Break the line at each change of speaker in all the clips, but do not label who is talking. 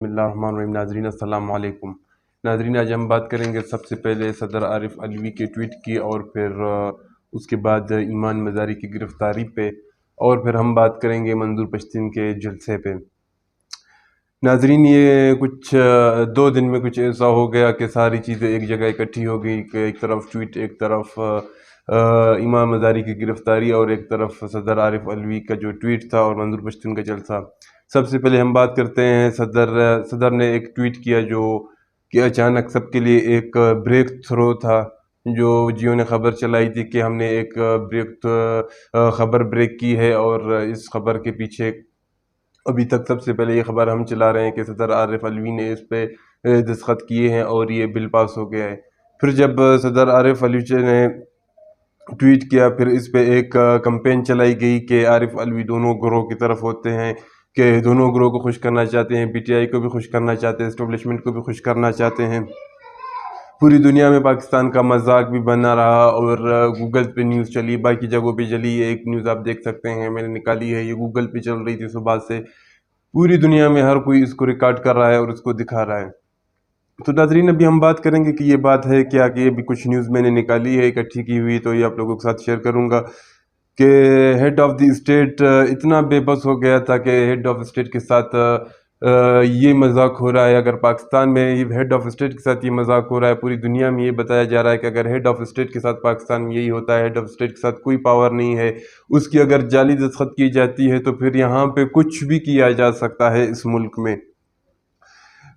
بسم اللہ الرحمن الرحیم۔ ناظرین السلام علیکم۔ ناظرین آج ہم بات کریں گے سب سے پہلے صدر عارف علوی کے ٹویٹ کی، اور پھر اس کے بعد ایمان مزاری کی گرفتاری پہ، اور پھر ہم بات کریں گے منظور پشتین کے جلسے پہ۔ ناظرین یہ کچھ 2 دن میں کچھ ایسا ہو گیا کہ ساری چیزیں ایک جگہ اکٹھی ہو گئی، کہ ایک طرف ٹویٹ، ایک طرف امام مزاری کی گرفتاری، اور ایک طرف صدر عارف علوی کا جو ٹویٹ تھا اور منظور پشتین کا جلسہ۔ سب سے پہلے ہم بات کرتے ہیں صدر نے ایک ٹویٹ کیا جو کہ اچانک سب کے لیے ایک بریک تھرو تھا، جو جیو نے خبر چلائی تھی کہ ہم نے ایک خبر بریک کی ہے، اور اس خبر کے پیچھے ابھی تک سب سے پہلے یہ خبر ہم چلا رہے ہیں کہ صدر عارف علوی نے اس پہ دستخط کیے ہیں اور یہ بل پاس ہو گیا ہے۔ پھر جب صدر عارف علوی نے ٹویٹ کیا، پھر اس پہ ایک کمپین چلائی گئی کہ عارف علوی دونوں گروہ کی طرف ہوتے ہیں، کہ دونوں گروہ کو خوش کرنا چاہتے ہیں، پی ٹی آئی کو بھی خوش کرنا چاہتے ہیں، اسٹیبلشمنٹ کو بھی خوش کرنا چاہتے ہیں۔ پوری دنیا میں پاکستان کا مذاق بھی بنا رہا، اور گوگل پہ نیوز چلی، باقی جگہوں پہ چلی۔ ایک نیوز آپ دیکھ سکتے ہیں، میں نے نکالی ہے، یہ گوگل پہ چل رہی تھی صبح سے۔ پوری دنیا میں ہر کوئی اس کو ریکارڈ کر رہا ہے اور اس کو دکھا رہا ہے۔ تو ناظرین ابھی ہم بات کریں گے کہ یہ بات ہے کیا، کہ یہ بھی کچھ نیوز میں نے نکالی ہے اکٹھی کی ہوئی، تو یہ آپ لوگوں کے ساتھ شیئر کروں گا کہ ہیڈ آف دی اسٹیٹ اتنا بے بس ہو گیا تھا کہ ہیڈ آف اسٹیٹ کے ساتھ یہ مذاق ہو رہا ہے۔ اگر پاکستان میں ہیڈ آف اسٹیٹ کے ساتھ یہ مذاق ہو رہا ہے، پوری دنیا میں یہ بتایا جا رہا ہے کہ اگر ہیڈ آف اسٹیٹ کے ساتھ پاکستان میں یہی ہوتا ہے، ہیڈ آف اسٹیٹ کے ساتھ کوئی پاور نہیں ہے، اس کی اگر جعلی دستخط کی جاتی ہے تو پھر یہاں پہ کچھ بھی کیا جا سکتا ہے اس ملک میں۔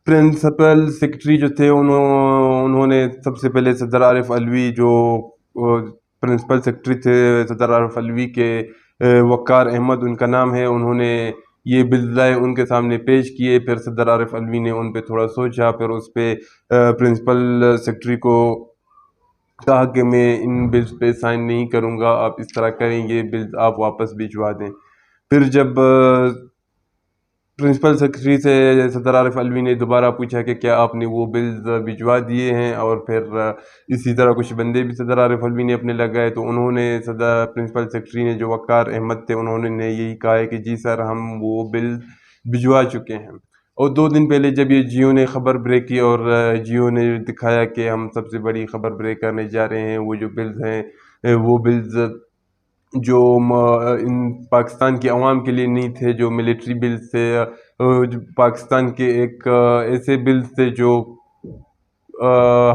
پرنسپل سیکرٹری جو تھے انہوں نے سب سے پہلے صدر عارف علوی، جو پرنسپل سیکرٹری تھے صدر عارف علوی کے، وقار احمد ان کا نام ہے، انہوں نے یہ بل لائے، ان کے سامنے پیش کیے۔ پھر صدر عارف علوی نے ان پہ تھوڑا سوچا، پھر اس پہ پرنسپل سیکرٹری کو کہا کہ میں ان بلز پہ سائن نہیں کروں گا، آپ اس طرح کریں، یہ بلز آپ واپس بھجوا دیں۔ پھر جب پرنسپل سیکرٹری سے صدر عارف علوی نے دوبارہ پوچھا کہ کیا آپ نے وہ بلز بھجوا دیے ہیں، اور پھر اسی طرح کچھ بندے بھی صدر عارف علوی نے اپنے لگائے، تو انہوں نے پرنسپل سیکرٹری نے جو وقار احمد تھے، انہوں نے یہی کہا ہے کہ جی سر ہم وہ بلز بھجوا چکے ہیں۔ اور 2 دن پہلے جب یہ جیو نے خبر بریک کی، اور جیو نے دکھایا کہ ہم سب سے بڑی خبر بریک کرنے جا رہے ہیں، وہ جو بلز ہیں وہ بلز جو ان پاکستان کی عوام کے لیے نہیں تھے، جو ملٹری بلز تھے، پاکستان کے ایک ایسے بلز تھے جو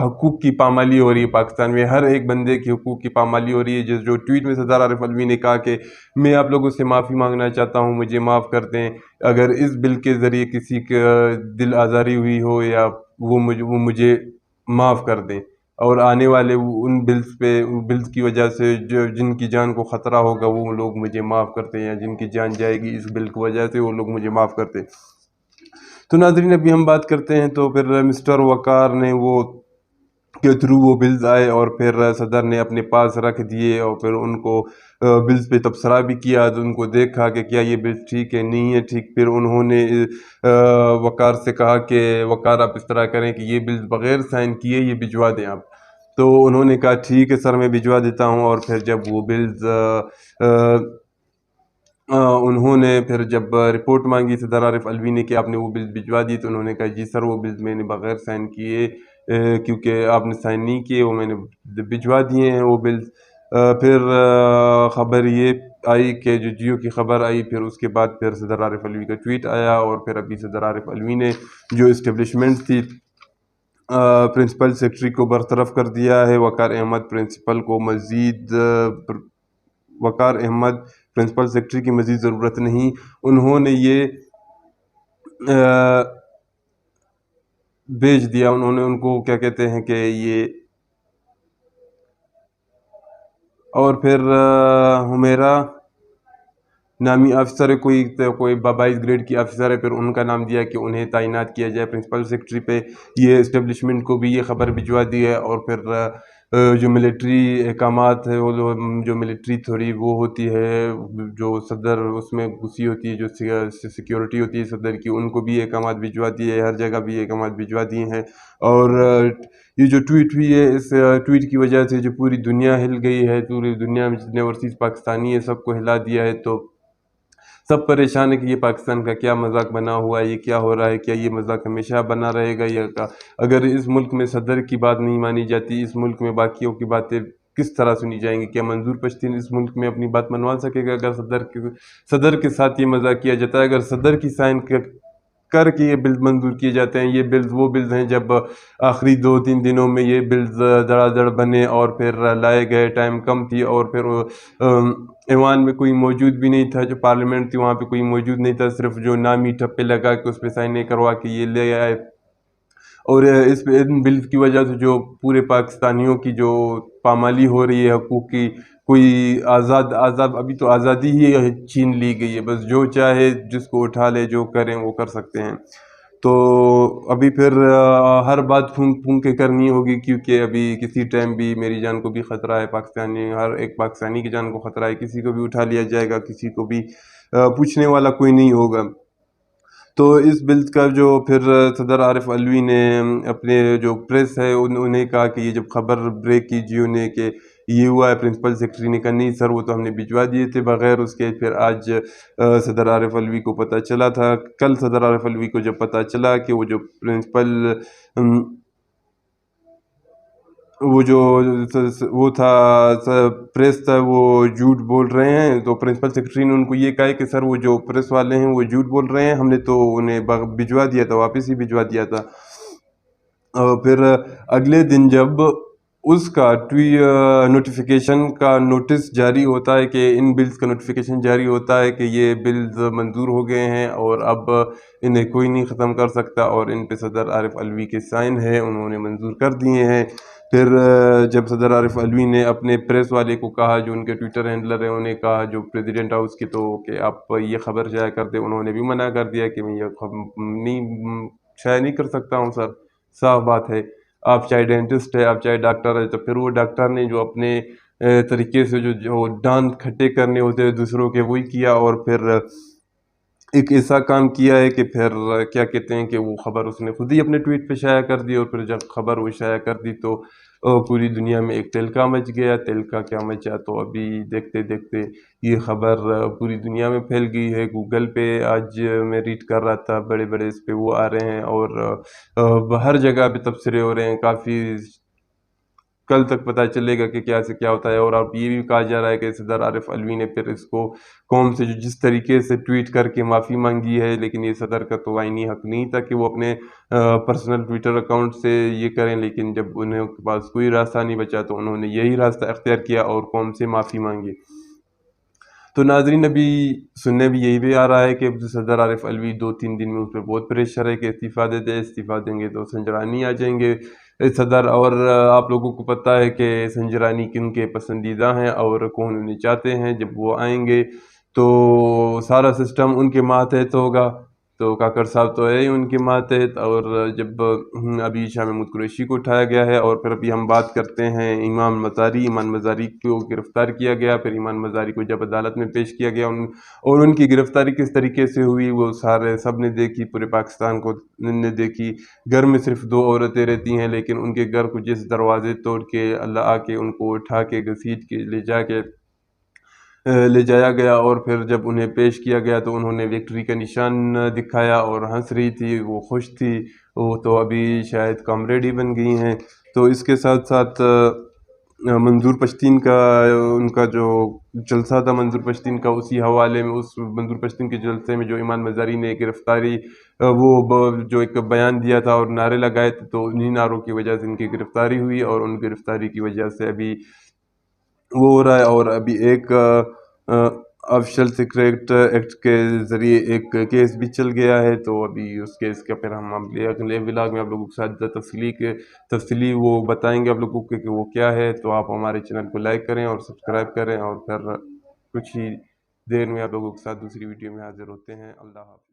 حقوق کی پامالی ہو رہی ہے پاکستان میں، ہر ایک بندے کی حقوق کی پامالی ہو رہی ہے۔ جو ٹویٹ میں صدر عارف علوی نے کہا کہ میں آپ لوگوں سے معافی مانگنا چاہتا ہوں، مجھے معاف کر دیں، اگر اس بل کے ذریعے کسی کا دل آزاری ہوئی ہو، یا وہ مجھے معاف کر دیں، اور آنے والے ان بلز کی وجہ سے جن کی جان کو خطرہ ہوگا وہ لوگ مجھے معاف کرتے ہیں، یا جن کی جان جائے گی اس بل کی وجہ سے وہ لوگ مجھے معاف کرتے ہیں۔ تو ناظرین ابھی ہم بات کرتے ہیں، تو پھر مسٹر وقار نے وہ کے تھرو وہ بلز آئے، اور پھر صدر نے اپنے پاس رکھ دیے، اور پھر ان کو بلز پہ تبصرہ بھی کیا، تو ان کو دیکھا کہ کیا یہ بلز ٹھیک ہے نہیں ہے ٹھیک۔ پھر انہوں نے وقار سے کہا کہ وقار آپ اس طرح کریں کہ یہ بلز بغیر سائن کیے یہ بھجوا دیں آپ۔ تو انہوں نے کہا ٹھیک ہے سر میں بھجوا دیتا ہوں۔ اور پھر جب وہ بلز انہوں نے پھر جب رپورٹ مانگی صدر عارف علوی نے کہ آپ نے وہ بلز بھجوا دی، تو انہوں نے کہا جی سر وہ بلز میں نے بغیر سائن کیے، کیونکہ آپ نے سائن نہیں کیے، وہ میں نے بھجوا دیے ہیں وہ بلز۔ پھر خبر یہ آئی کہ جو جیو کی خبر آئی، پھر اس کے بعد پھر صدر عارف علوی کا ٹویٹ آیا، اور پھر ابھی صدر عارف علوی نے جو اسٹیبلشمنٹ تھی پرنسپل سیکرٹری کو برطرف کر دیا ہے، وقار احمد پرنسپل سیکرٹری کی مزید ضرورت نہیں۔ انہوں نے یہ بھیج دیا، انہوں نے ان کو کیا کہتے ہیں کہ یہ، اور پھر ہمیرا نامی افسر ہے، کوئی 22 گریڈ کی افسر ہے، پھر ان کا نام دیا کہ انہیں تعینات کیا جائے پرنسپل سیکرٹری پہ۔ یہ اسٹیبلشمنٹ کو بھی یہ خبر بھجوا دی ہے، اور پھر جو ملٹری احکامات ہے، وہ جو ملٹری تھوڑی وہ ہوتی ہے، جو صدر اس میں گھسی ہوتی ہے، جو سیکیورٹی ہوتی ہے صدر کی، ان کو بھی احکامات بھجوا دیے، ہر جگہ بھی احکامات بھجوا دیے ہیں۔ اور یہ جو ٹویٹ ہوئی ہے، اس ٹویٹ کی وجہ سے جو پوری دنیا ہل گئی ہے، پوری دنیا میں جتنے اوورسیز پاکستانی ہیں سب کو ہلا دیا ہے۔ تو सब परेशान है कि ये पाकिस्तान का क्या मजाक बना हुआ है, ये क्या हो रहा है, क्या ये मजाक हमेशा बना रहेगा या अगर इस मुल्क में सदर की बात नहीं मानी जाती, इस मुल्क में बाकियों की बातें किस तरह सुनी जाएंगी? क्या मंजूर पश्तीन इस मुल्क में अपनी बात मनवा सकेगा अगर सदर के साथ ये मजाक किया जाता है? अगर सदर की साइन कर के ये बिल मंजूर किए जाते हैं, ये बिल्स वो बिल्स हैं जब आखिरी 2-3 दिनों में ये बिल्स धड़ाधड़ बने और फिर लाए गए, टाइम कम थी और फिर ईवान में कोई मौजूद भी नहीं था, जो पार्लियामेंट थी वहाँ पे कोई मौजूद नहीं था, सिर्फ जो नामी ठप्पे लगा के उस पर साइनें करवा के ये ले आए। और इन बिल्स की वजह से जो पूरे पाकिस्तानियों की जो पामाली हो रही है हकूक़ की, कोई आज़ाद अभी तो आज़ादी ही छीन ली गई है, बस जो चाहे जिसको उठा ले, जो करें वो कर सकते हैं। तो अभी फिर हर बात फूंक फूंक के करनी होगी, क्योंकि अभी किसी टाइम भी मेरी जान को भी ख़तरा है, हर एक पाकिस्तानी की जान को ख़तरा है, किसी को भी उठा लिया जाएगा, किसी को भी पूछने वाला कोई नहीं होगा। तो इस बिल का जो फिर सदर आरिफ अलवी ने अपने जो प्रेस है उन्हें कहा कि ये जब खबर ब्रेक की जियो ने कि ये हुआ है, प्रिंसिपल सेक्रेटरी ने कहा नहीं सर वो तो हमने भिजवा दिए थे बगैर उसके। फिर आज सदर आरिफ अलवी को पता चला था, कल सदर आरिफ अलवी को जब पता चला कि वो जो प्रिंसिपल वो जो वो था प्रेस था वो झूठ बोल रहे हैं, तो प्रिंसिपल सेक्रेटरी ने उनको ये कहा है कि सर वो जो प्रेस वाले हैं वो झूठ बोल रहे हैं, हमने तो उन्हें भिजवा दिया था, वापस ही भिजवा दिया था। फिर अगले दिन जब उसका नोटिफिकेशन का नोटिस जारी होता है कि इन बिल्स का नोटिफिकेशन जारी होता है कि ये बिल्स मंजूर हो गए हैं और अब इन्हें कोई नहीं ख़त्म कर सकता, और इन पे सदर आरिफ अलवी के साइन है, उन्होंने मंजूर कर दिए हैं। फिर जब सदर आरिफ अलवी ने अपने प्रेस वाले को कहा, जो उनके ट्विटर हैंडलर हैं उन्हें कहा, जो प्रेसिडेंट हाउस की, तो कि आप ये ख़बर शाया कर दें, उन्होंने भी मना कर दिया कि मैं ये नहीं शाया नहीं कर सकता हूँ सर, साफ बात है। आप चाहे डेंटिस्ट है, आप चाहे डॉक्टर है, तो फिर वो डॉक्टर ने जो अपने तरीके से जो दांत खट्टे करने होते हैं दूसरों के, वही किया, और फिर एक ऐसा काम किया है कि फिर क्या कहते हैं कि वो ख़बर उसने खुद ही अपने ट्वीट पे शाया कर दी, और फिर जब ख़बर वो शाया कर दी तो पूरी दुनिया में एक तहलका मच गया। तहलका क्या मचा, तो अभी देखते देखते ये ख़बर पूरी दुनिया में फैल गई है। गूगल पे आज मैं रीड कर रहा था, बड़े बड़े इस पे वो आ रहे हैं, और हर जगह पे तबसरे हो रहे हैं काफ़ी। कल तक पता चलेगा कि क्या से क्या होता है। और अब ये भी कहा जा रहा है कि सदर आरिफ अलवी ने फिर इसको कौम से जो जिस तरीके से ट्वीट करके माफ़ी मांगी है, लेकिन ये सदर का तो आईनी हक नहीं था कि वो अपने पर्सनल ट्विटर अकाउंट से ये करें, लेकिन जब उन्हें के पास कोई रास्ता नहीं बचा तो उन्होंने यही रास्ता अख्तियार किया और कौम से माफ़ी मांगी। तो नाजरीन अभी सुनने भी यही भी आ रहा है कि सदर आरिफ अलवी 2-3 दिन में उस पर बहुत प्रेशर है कि इस्तीफ़ा दे दे, इस्तीफ़ा देंगे तो संजरानी आ जाएंगे सदर। और आप लोगों को पता है कि संजरानी किन के पसंदीदा हैं और कौन उन्हें चाहते हैं। जब वो आएंगे तो सारा सिस्टम उनके मातहत होगा, तो काकर साहब तो है ही उनके मातहत। और जब अभी शाह महमूद कुरैशी को उठाया गया है, और फिर अभी हम बात करते हैं ईमान मज़ारी को गिरफ़्तार किया गया। फिर ईमान मज़ारी को जब अदालत में पेश किया गया और उनकी गिरफ़्तारी किस तरीके से हुई वो सारे सब ने देखी, पूरे पाकिस्तान को ने देखी। घर में सिर्फ 2 औरतें रहती हैं, लेकिन उनके घर को जिस दरवाजे तोड़ के अल्लाह आके उनको उठा के घसीट के ले जाया गया, और फिर जब उन्हें पेश किया गया तो उन्होंने विक्ट्री का निशान दिखाया और हंस रही थी, वो खुश थी। वो तो अभी शायद कॉमरेड ही बन गई हैं। तो इसके साथ साथ मंजूर पश्तीन का उनका जो जलसा था, मंजूर पश्तीन का, उसी हवाले में उस मंजूर पश्तीन के जलसे में जो ईमान मज़ारी ने गिरफ़्तारी जो एक बयान दिया था और नारे लगाए थे, तो उन्हीं नारों की वजह से इनकी गिरफ़्तारी हुई, और उन गिरफ़्तारी की वजह से अभी वो हो रहा है। और अभी एक ऑफिशियल सीक्रेट एक्ट के ज़रिए एक केस भी चल गया है, तो अभी उस केस का फिर हम अगले व्लॉग में आप लोगों के साथ तफसीली वो बताएंगे आप लोगों को कि वो क्या है। तो आप हमारे चैनल को लाइक करें और सब्सक्राइब करें, और फिर कुछ ही देर में आप लोगों के साथ दूसरी वीडियो में हाजिर होते हैं। अल्लाह हाफ़िज़।